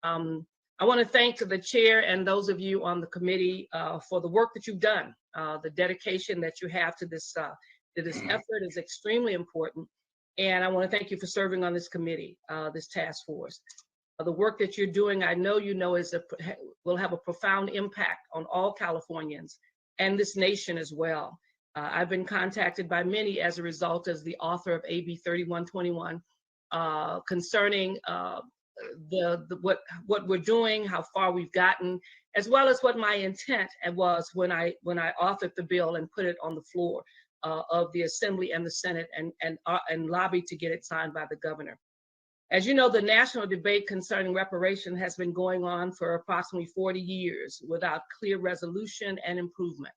I want to thank the chair and those of you on the committee for the work that you've done. The dedication that you have to this effort is extremely important. And I want to thank you for serving on this committee, this task force. The work that you're doing, I know you know, will have a profound impact on all Californians and this nation as well. I've been contacted by many as a result as the author of AB 3121 concerning what we're doing, how far we've gotten, as well as what my intent was when I authored the bill and put it on the floor of the Assembly and the Senate and lobbied to get it signed by the governor. As you know, the national debate concerning reparation has been going on for approximately 40 years without clear resolution and improvement.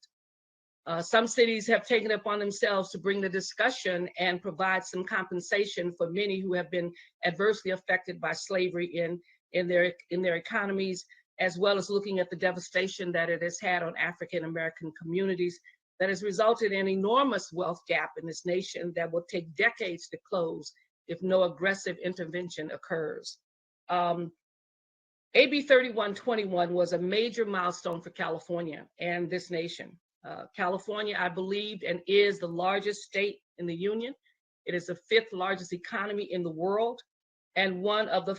Some cities have taken it upon themselves to bring the discussion and provide some compensation for many who have been adversely affected by slavery in their economies, as well as looking at the devastation that it has had on African American communities that has resulted in enormous wealth gap in this nation that will take decades to close if no aggressive intervention occurs. AB 3121 was a major milestone for California and this nation. California, I believe, and is the largest state in the union. It is the 5th largest economy in the world, and one of the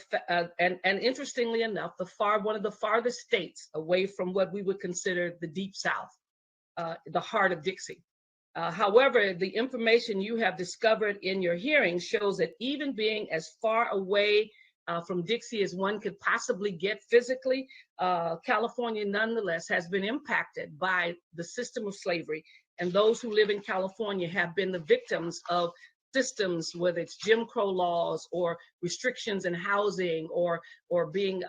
and interestingly enough, one of the farthest states away from what we would consider the Deep South, the heart of Dixie. However, the information you have discovered in your hearing shows that even being as far away from Dixie as one could possibly get physically, California nonetheless has been impacted by the system of slavery, and those who live in California have been the victims of systems, whether it's Jim Crow laws or restrictions in housing or being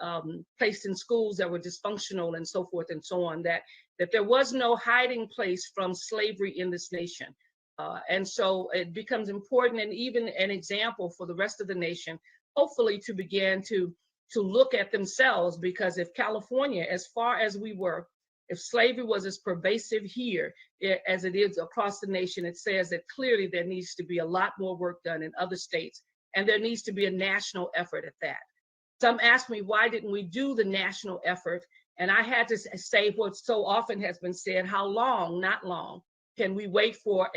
placed in schools that were dysfunctional and so forth and so on, that there was no hiding place from slavery in this nation. And so it becomes important and even an example for the rest of the nation, hopefully to begin to look at themselves, because if California, as far as we were, if slavery was as pervasive here as it is across the nation, it says that clearly there needs to be a lot more work done in other states, and there needs to be a national effort at that. Some ask me, why didn't we do the national effort? And I had to say what so often has been said, how long, not long, can we wait for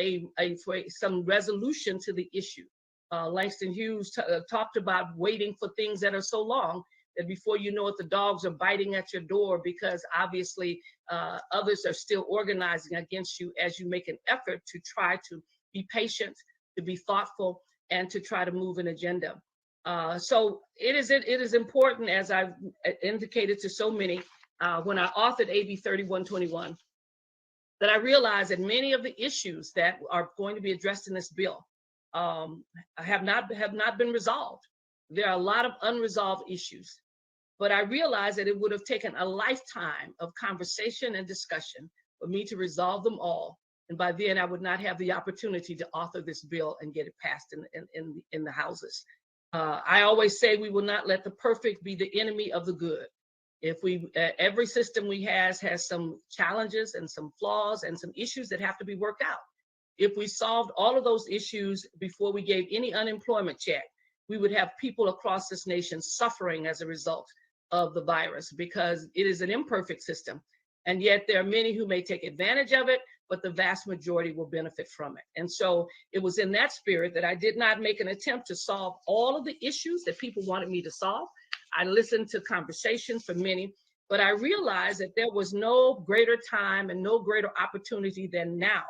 some resolution to the issue? Langston Hughes talked about waiting for things that are so long that before you know it, the dogs are biting at your door, because obviously others are still organizing against you as you make an effort to try to be patient, to be thoughtful, and to try to move an agenda. So it is important, as I've indicated to so many, when I authored AB 3121, that I realized that many of the issues that are going to be addressed in this bill have not been resolved. There are a lot of unresolved issues, but I realized that it would have taken a lifetime of conversation and discussion for me to resolve them all. And by then I would not have the opportunity to author this bill and get it passed in the houses. I always say we will not let the perfect be the enemy of the good. If every system we has some challenges and some flaws and some issues that have to be worked out. If we solved all of those issues before we gave any unemployment check, we would have people across this nation suffering as a result of the virus, because it is an imperfect system. And yet there are many who may take advantage of it, but the vast majority will benefit from it. And so it was in that spirit that I did not make an attempt to solve all of the issues that people wanted me to solve. I listened to conversations from many, but I realized that there was no greater time and no greater opportunity than now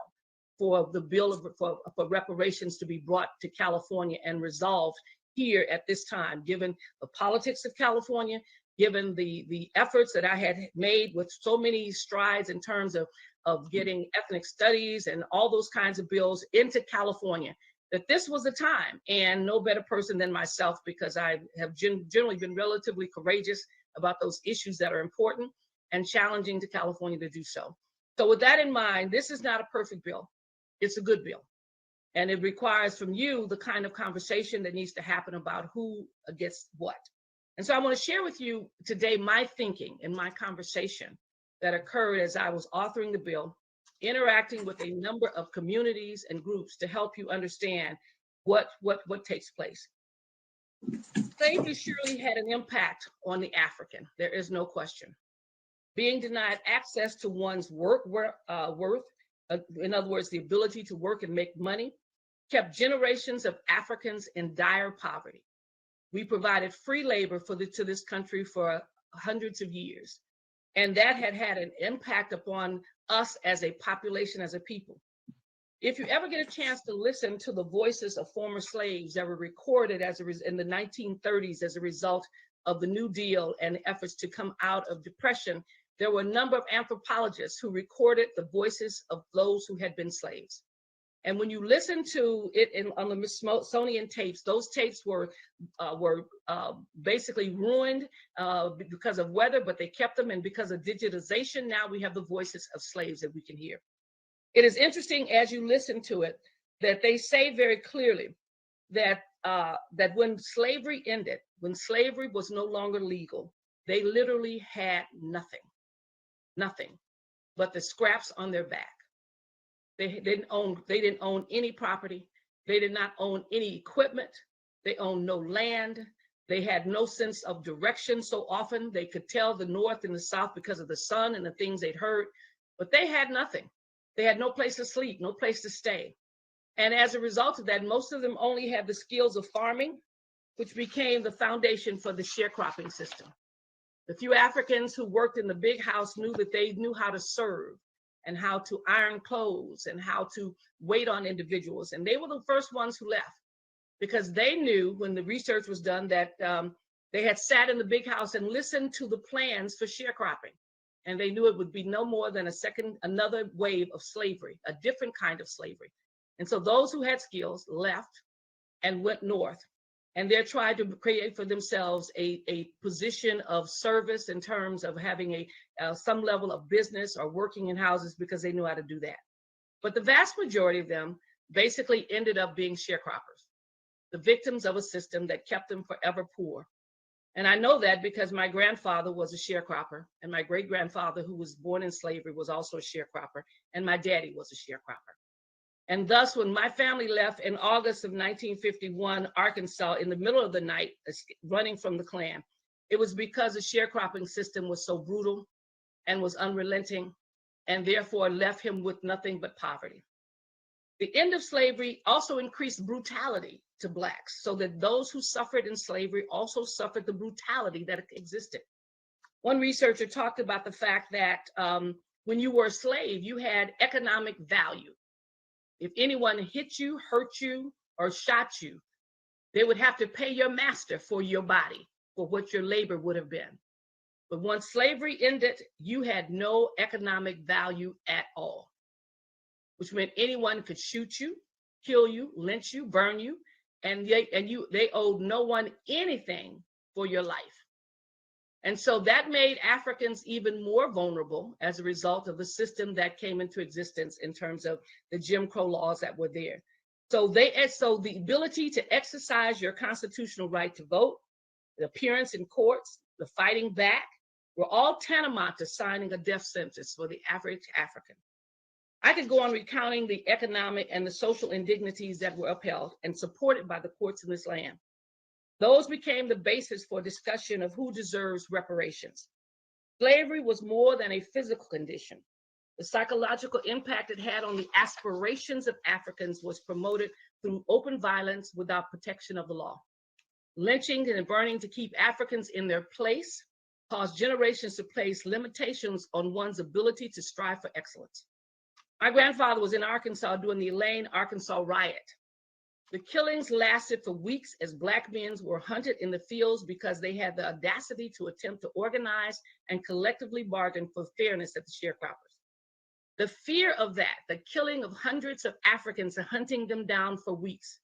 for the bill for reparations to be brought to California and resolved here at this time, given the politics of California, given the efforts that I had made with so many strides in terms of getting ethnic studies and all those kinds of bills into California, that this was the time, and no better person than myself, because I have generally been relatively courageous about those issues that are important and challenging to California to do so. So with that in mind, this is not a perfect bill. It's a good bill. And it requires from you the kind of conversation that needs to happen about who gets what. And so I want to share with you today my thinking and my conversation that occurred as I was authoring the bill, interacting with a number of communities and groups to help you understand what takes place. Slavery surely had an impact on the African. There is no question. Being denied access to one's worth, in other words, the ability to work and make money, kept generations of Africans in dire poverty. We provided free labor to this country for hundreds of years. And that had an impact upon us as a population, as a people. If you ever get a chance to listen to the voices of former slaves that were recorded in the 1930s as a result of the New Deal and efforts to come out of depression, there were a number of anthropologists who recorded the voices of those who had been slaves. And when you listen to it on the Smithsonian tapes, those tapes were basically ruined because of weather, but they kept them. And because of digitization, now we have the voices of slaves that we can hear. It is interesting as you listen to it that they say very clearly that when slavery ended, when slavery was no longer legal, they literally had nothing but the scraps on their back. They didn't own any property. They did not own any equipment. They owned no land. They had no sense of direction. So often they could tell the North and the South because of the sun and the things they'd heard, but they had nothing. They had no place to sleep, no place to stay. And as a result of that, most of them only had the skills of farming, which became the foundation for the sharecropping system. The few Africans who worked in the big house knew that they knew how to serve and how to iron clothes and how to wait on individuals. And they were the first ones who left because they knew when the research was done that they had sat in the big house and listened to the plans for sharecropping. And they knew it would be no more than another wave of slavery, a different kind of slavery. And so those who had skills left and went north. And they're trying to create for themselves a position of service in terms of having some level of business or working in houses because they knew how to do that. But the vast majority of them basically ended up being sharecroppers, the victims of a system that kept them forever poor. And I know that because my grandfather was a sharecropper, and my great-grandfather, who was born in slavery, was also a sharecropper, and my daddy was a sharecropper. And thus, when my family left in August of 1951, Arkansas, in the middle of the night, running from the Klan, it was because the sharecropping system was so brutal and was unrelenting, and therefore left him with nothing but poverty. The end of slavery also increased brutality to Blacks, so that those who suffered in slavery also suffered the brutality that existed. One researcher talked about the fact that when you were a slave, you had economic value. If anyone hit you, hurt you, or shot you, they would have to pay your master for your body, for what your labor would have been. But once slavery ended, you had no economic value at all, which meant anyone could shoot you, kill you, lynch you, burn you, and they owed no one anything for your life. And so that made Africans even more vulnerable as a result of the system that came into existence in terms of the Jim Crow laws that were there. So the ability to exercise your constitutional right to vote, the appearance in courts, the fighting back, were all tantamount to signing a death sentence for the average African. I could go on recounting the economic and the social indignities that were upheld and supported by the courts in this land. Those became the basis for discussion of who deserves reparations. Slavery was more than a physical condition. The psychological impact it had on the aspirations of Africans was promoted through open violence without protection of the law. Lynching and burning to keep Africans in their place caused generations to place limitations on one's ability to strive for excellence. My grandfather was in Arkansas during the Elaine, Arkansas riot. The killings lasted for weeks as Black men were hunted in the fields because they had the audacity to attempt to organize and collectively bargain for fairness at the sharecroppers. The fear of that, the killing of hundreds of Africans and hunting them down for weeks,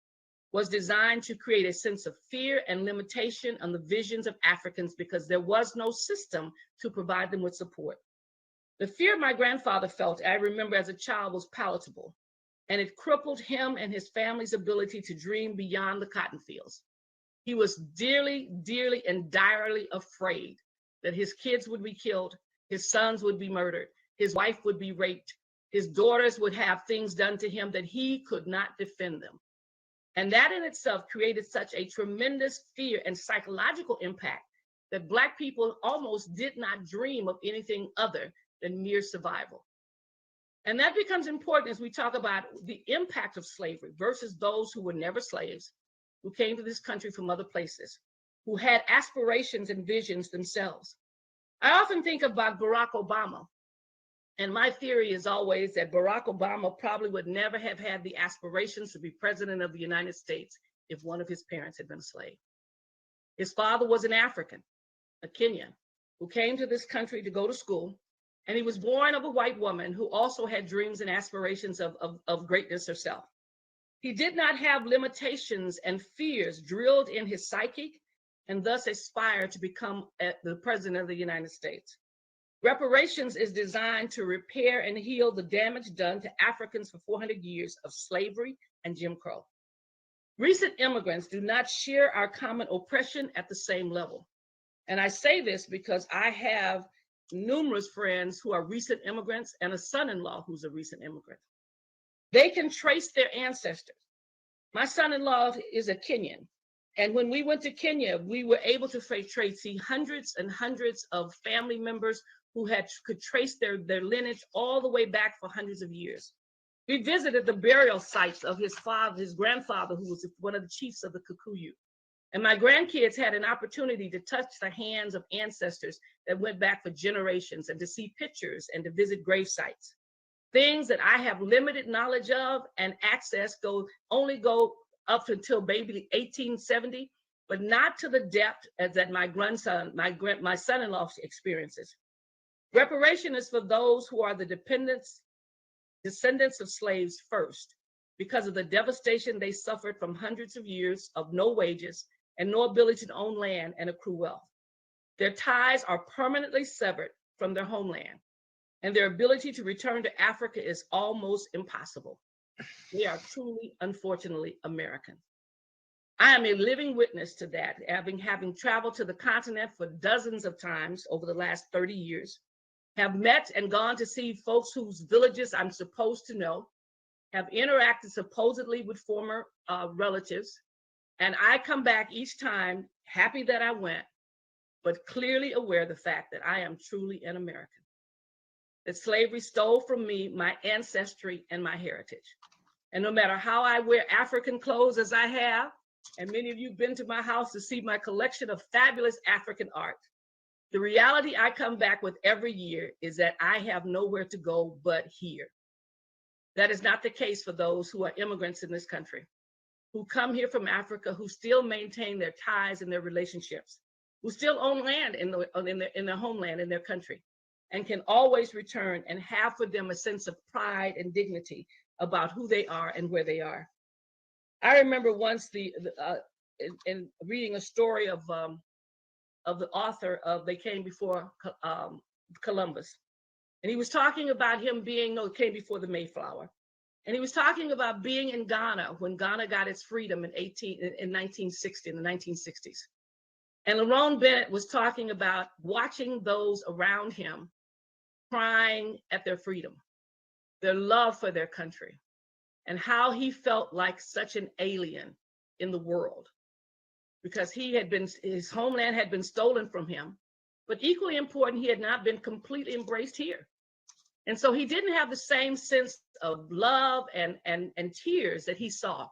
was designed to create a sense of fear and limitation on the visions of Africans because there was no system to provide them with support. The fear my grandfather felt, I remember as a child, was palatable, and it crippled him and his family's ability to dream beyond the cotton fields. He was dearly, dearly, and direly afraid that his kids would be killed, his sons would be murdered, his wife would be raped, his daughters would have things done to him that he could not defend them. And that in itself created such a tremendous fear and psychological impact that Black people almost did not dream of anything other than mere survival. And that becomes important as we talk about the impact of slavery versus those who were never slaves, who came to this country from other places, who had aspirations and visions themselves. I often think about Barack Obama, and my theory is always that Barack Obama probably would never have had the aspirations to be president of the United States if one of his parents had been a slave. His father was an African, a Kenyan, who came to this country to go to school, and he was born of a white woman who also had dreams and aspirations of greatness herself. He did not have limitations and fears drilled in his psyche, and thus aspired to become the president of the United States. Reparations is designed to repair and heal the damage done to Africans for 400 years of slavery and Jim Crow. Recent immigrants do not share our common oppression at the same level. And I say this because I have numerous friends who are recent immigrants and a son-in-law who's a recent immigrant. They can trace their ancestors. My son-in-law is a Kenyan. And when we went to Kenya, we were able to trace hundreds and hundreds of family members who could trace their lineage all the way back for hundreds of years. We visited the burial sites of his grandfather, who was one of the chiefs of the Kikuyu. And my grandkids had an opportunity to touch the hands of ancestors that went back for generations, and to see pictures and to visit grave sites. Things that I have limited knowledge of and access only go up until maybe 1870, but not to the depth as that my son-in-law experiences. Reparation is for those who are the descendants of slaves first, because of the devastation they suffered from hundreds of years of no wages and no ability to own land and accrue wealth. Their ties are permanently severed from their homeland, and their ability to return to Africa is almost impossible. They are truly, unfortunately, American. I am a living witness to that, having traveled to the continent for dozens of times over the last 30 years, have met and gone to see folks whose villages I'm supposed to know, have interacted supposedly with former relatives, and I come back each time happy that I went, but clearly aware of the fact that I am truly an American, that slavery stole from me my ancestry and my heritage. And no matter how I wear African clothes as I have, and many of you have been to my house to see my collection of fabulous African art, the reality I come back with every year is that I have nowhere to go but here. That is not the case for those who are immigrants in this country, who come here from Africa, who still maintain their ties and their relationships, who still own land in their homeland, in their country, and can always return and have for them a sense of pride and dignity about who they are and where they are. I remember once in reading a story of the author of They Came Before Columbus. And he was talking about him came before the Mayflower. And he was talking about being in Ghana when Ghana got its freedom in 1960, in the 1960s. And Lerone Bennett was talking about watching those around him crying at their freedom, their love for their country, and how he felt like such an alien in the world, because his homeland had been stolen from him, but equally important, he had not been completely embraced here. And so he didn't have the same sense of love and tears that he saw.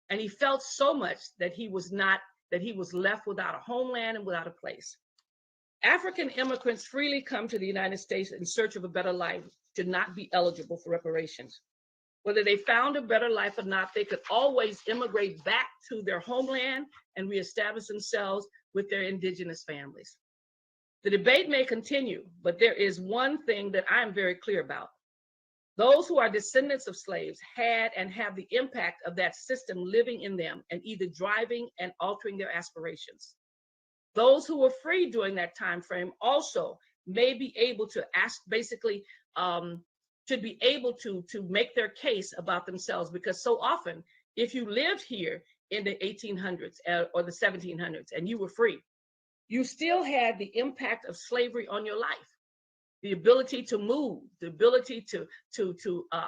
And he felt so much that he was left without a homeland and without a place. African immigrants freely come to the United States in search of a better life to not be eligible for reparations. Whether they found a better life or not, they could always immigrate back to their homeland and reestablish themselves with their indigenous families. The debate may continue, but there is one thing that I am very clear about. Those who are descendants of slaves had and have the impact of that system living in them and either driving and altering their aspirations. Those who were free during that time frame also may be able to to be able to make their case about themselves, because so often, if you lived here in the 1800s or the 1700s and you were free, you still had the impact of slavery on your life. The ability to move, the ability to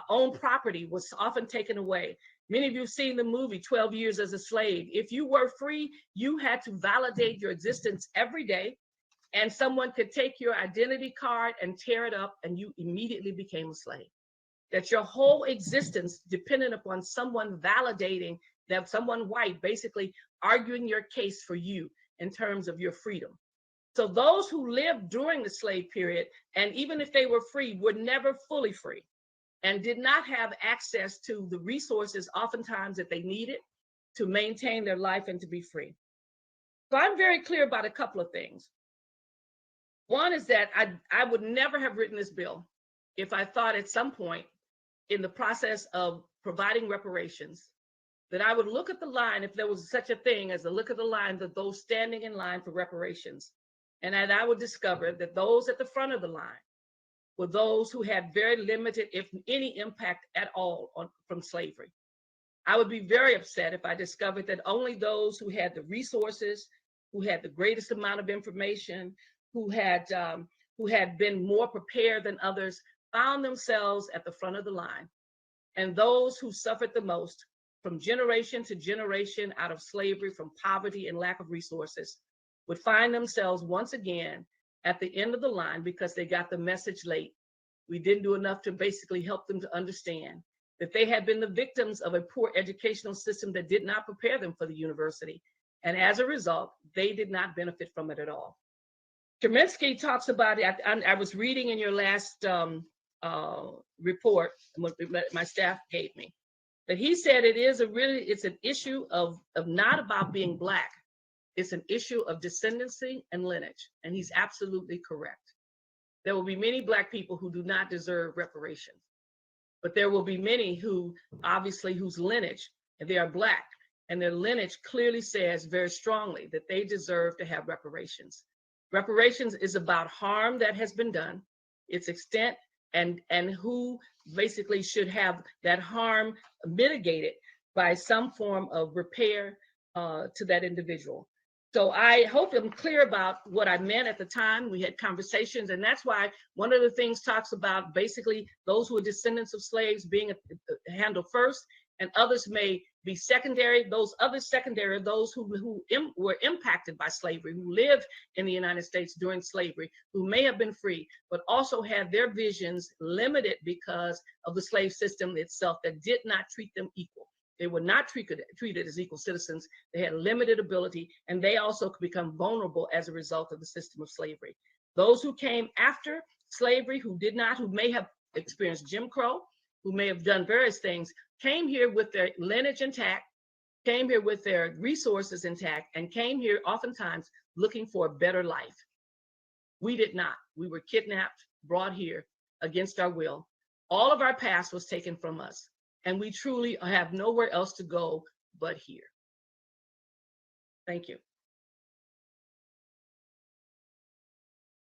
own property was often taken away. Many of you have seen the movie 12 Years as a Slave. If you were free, you had to validate your existence every day, and someone could take your identity card and tear it up, and you immediately became a slave. That your whole existence depended upon someone validating, that someone white basically arguing your case for you in terms of your freedom. So those who lived during the slave period, and even if they were free, were never fully free and did not have access to the resources oftentimes that they needed to maintain their life and to be free. So I'm very clear about a couple of things. One is that I would never have written this bill if I thought at some point in the process of providing reparations that I would look at the line, if there was such a thing as a look at the line of those standing in line for reparations, and that I would discover that those at the front of the line were those who had very limited, if any, impact at all from slavery. I would be very upset if I discovered that only those who had the resources, who had the greatest amount of information, who had been more prepared than others, found themselves at the front of the line. And those who suffered the most from generation to generation out of slavery, from poverty and lack of resources, would find themselves once again at the end of the line because they got the message late. We didn't do enough to basically help them to understand that they had been the victims of a poor educational system that did not prepare them for the university. And as a result, they did not benefit from it at all. Kaminsky talks about it. I was reading in your last report, what my staff gave me, that he said it's an issue of not about being Black. It's an issue of descendancy and lineage. And he's absolutely correct. There will be many Black people who do not deserve reparations, but there will be many who, obviously, whose lineage, and they are Black, and their lineage clearly says very strongly that they deserve to have reparations. Reparations is about harm that has been done, its extent, and who basically should have that harm mitigated by some form of repair to that individual. So I hope I'm clear about what I meant at the time. We had conversations, and that's why one of the things talks about basically those who are descendants of slaves being handled first, and others may be secondary. Those others secondary are those who were impacted by slavery, who lived in the United States during slavery, who may have been free, but also had their visions limited because of the slave system itself that did not treat them equal. They were not treated as equal citizens. They had limited ability, and they also could become vulnerable as a result of the system of slavery. Those who came after slavery, who may have experienced Jim Crow, who may have done various things, came here with their lineage intact, came here with their resources intact, and came here oftentimes looking for a better life. We did not. We were kidnapped, brought here against our will. All of our past was taken from us, and we truly have nowhere else to go but here. Thank you.